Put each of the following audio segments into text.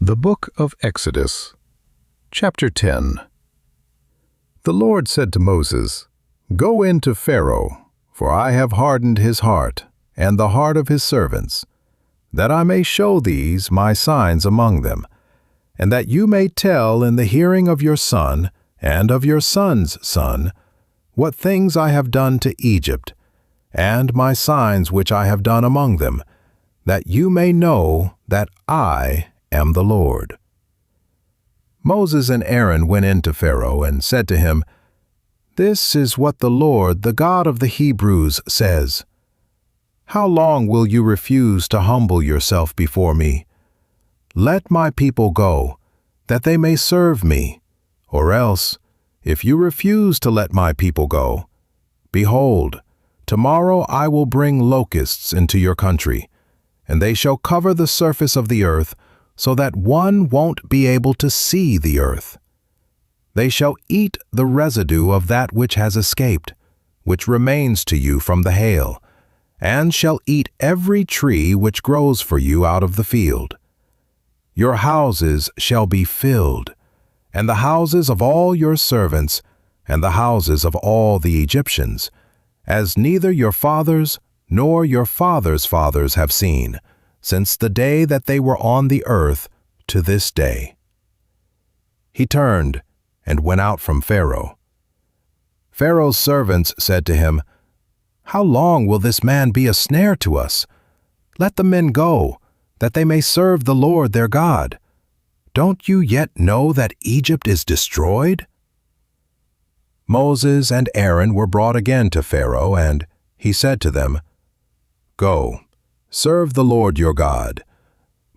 The Book of Exodus, Chapter 10. The Lord said to Moses, "Go in to Pharaoh, for I have hardened his heart, and the heart of his servants, that I may show these my signs among them, and that you may tell in the hearing of your son and of your son's son what things I have done to Egypt, and my signs which I have done among them, that you may know that I am the Lord." Moses and Aaron went in to Pharaoh and said to him, "This is what the Lord, the God of the Hebrews, says. How long will you refuse to humble yourself before me? Let my people go, that they may serve me. Or else, if you refuse to let my people go, behold, tomorrow I will bring locusts into your country, and they shall cover the surface of the earth, so that one won't be able to see the earth. They shall eat the residue of that which has escaped, which remains to you from the hail, and shall eat every tree which grows for you out of the field. Your houses shall be filled, and the houses of all your servants, and the houses of all the Egyptians, as neither your fathers nor your fathers' fathers have seen, since the day that they were on the earth to this day." He turned and went out from Pharaoh. Pharaoh's servants said to him, "How long will this man be a snare to us? Let the men go, that they may serve the Lord their God. Don't you yet know that Egypt is destroyed?" Moses and Aaron were brought again to Pharaoh, and he said to them, "Go, serve the Lord your God.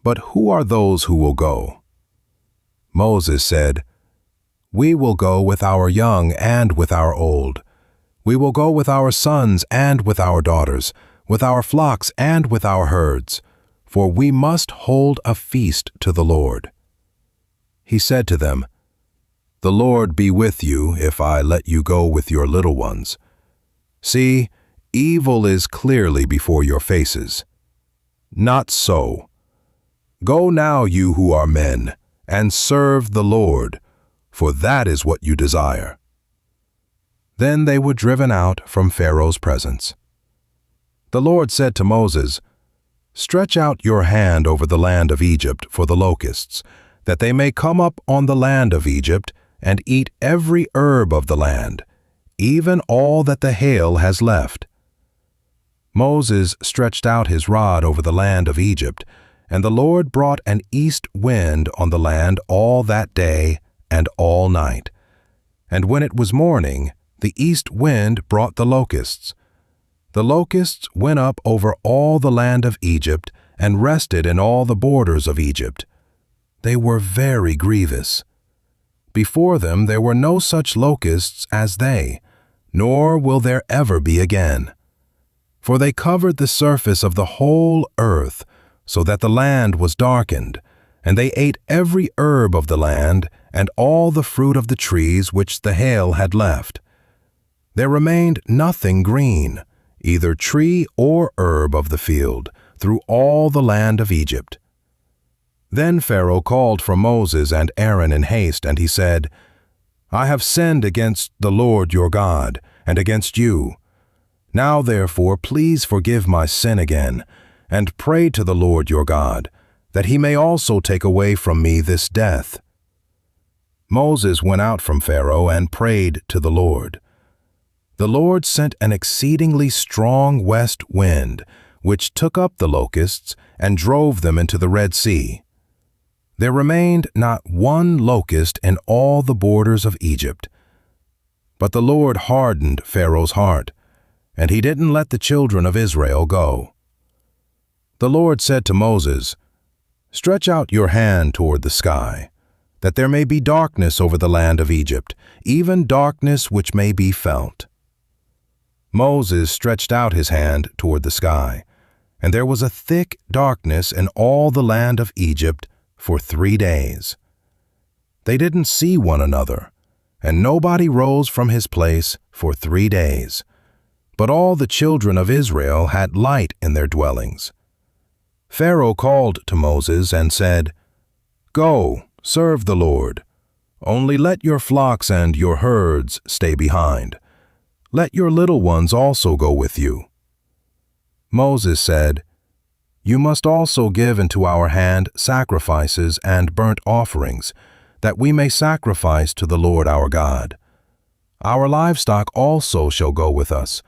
But who are those who will go?" Moses said, "We will go with our young and with our old. We will go with our sons and with our daughters, with our flocks and with our herds, for we must hold a feast to the Lord." He said to them, "The Lord be with you if I let you go with your little ones. See, evil is clearly before your faces. Not so. Go now, you who are men, and serve the Lord, for that is what you desire." Then they were driven out from Pharaoh's presence. The Lord said to Moses, "Stretch out your hand over the land of Egypt for the locusts, that they may come up on the land of Egypt and eat every herb of the land, even all that the hail has left." Moses stretched out his rod over the land of Egypt, and the Lord brought an east wind on the land all that day and all night. And when it was morning, the east wind brought the locusts. The locusts went up over all the land of Egypt and rested in all the borders of Egypt. They were very grievous. Before them there were no such locusts as they, nor will there ever be again. For they covered the surface of the whole earth, so that the land was darkened, and they ate every herb of the land and all the fruit of the trees which the hail had left. There remained nothing green, either tree or herb of the field, through all the land of Egypt. Then Pharaoh called for Moses and Aaron in haste, and he said, "I have sinned against the Lord your God, and against you. Now therefore please forgive my sin again, and pray to the Lord your God, that he may also take away from me this death." Moses went out from Pharaoh and prayed to the Lord. The Lord sent an exceedingly strong west wind, which took up the locusts and drove them into the Red Sea. There remained not one locust in all the borders of Egypt. But the Lord hardened Pharaoh's heart, and he didn't let the children of Israel go. The Lord said to Moses, "Stretch out your hand toward the sky, that there may be darkness over the land of Egypt, even darkness which may be felt." Moses stretched out his hand toward the sky, and there was a thick darkness in all the land of Egypt for 3 days. They didn't see one another, and nobody rose from his place for 3 days. But all the children of Israel had light in their dwellings. Pharaoh called to Moses and said, Go, serve the Lord. Only let your flocks and your herds stay behind. Let your little ones also go with you." Moses said, "You must also give into our hand sacrifices and burnt offerings, that we may sacrifice to the Lord our God. Our livestock also shall go with us.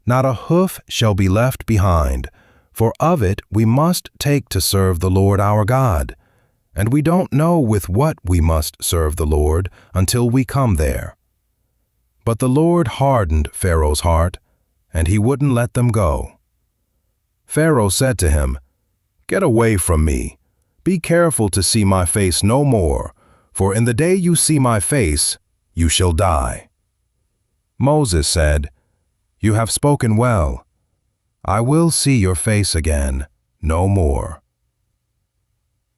Not a hoof shall be left behind, for of it we must take to serve the Lord our God. And we don't know with what we must serve the Lord until we come there." But the Lord hardened Pharaoh's heart, and he wouldn't let them go. Pharaoh said to him, "Get away from me. Be careful to see my face no more, for in the day you see my face, you shall die." Moses said, "You have spoken well. I will see your face again no more."